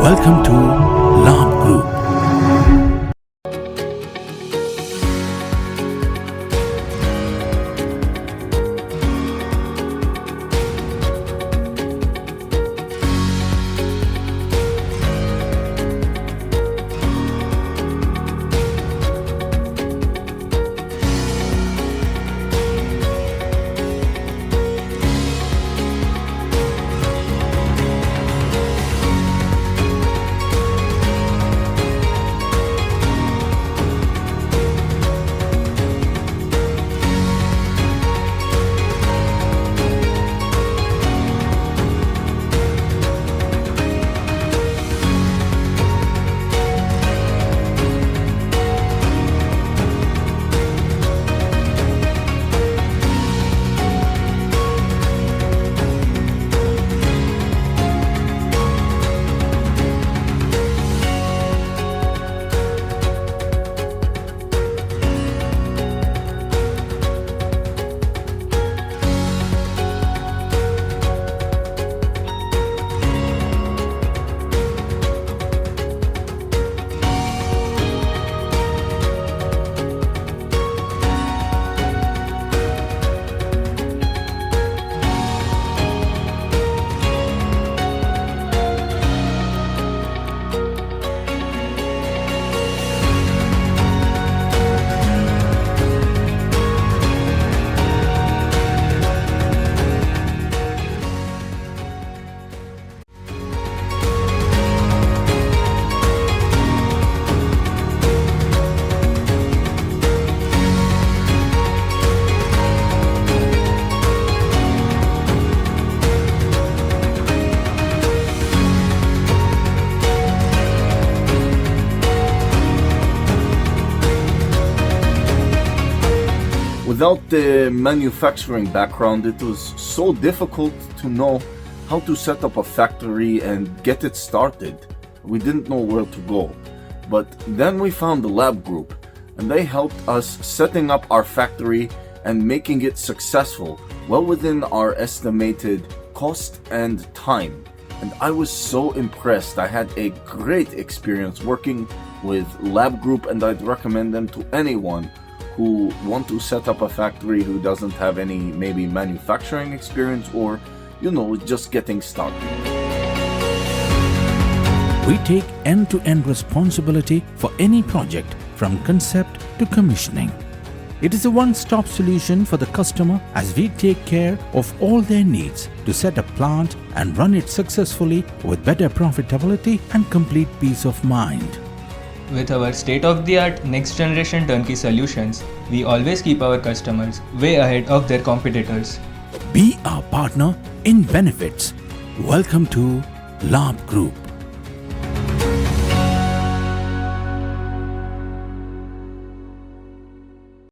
Welcome to Labh Group. Without the manufacturing background, it was so difficult to know how to set up a factory and get it started. We didn't know where to go. But then we found the Labh Group, and they helped us setting up our factory and making it successful, well within our estimated cost and time. And I was so impressed. I had a great experience working with Labh Group, and I'd recommend them to anyone who want to set up a factory who doesn't have any maybe manufacturing experience or, just getting started. We take end-to-end responsibility for any project from concept to commissioning. It is a one-stop solution for the customer as we take care of all their needs to set a plant and run it successfully with better profitability and complete peace of mind. With our state-of-the-art next-generation turnkey solutions, we always keep our customers way ahead of their competitors. Be our partner in benefits. Welcome to Labh Group.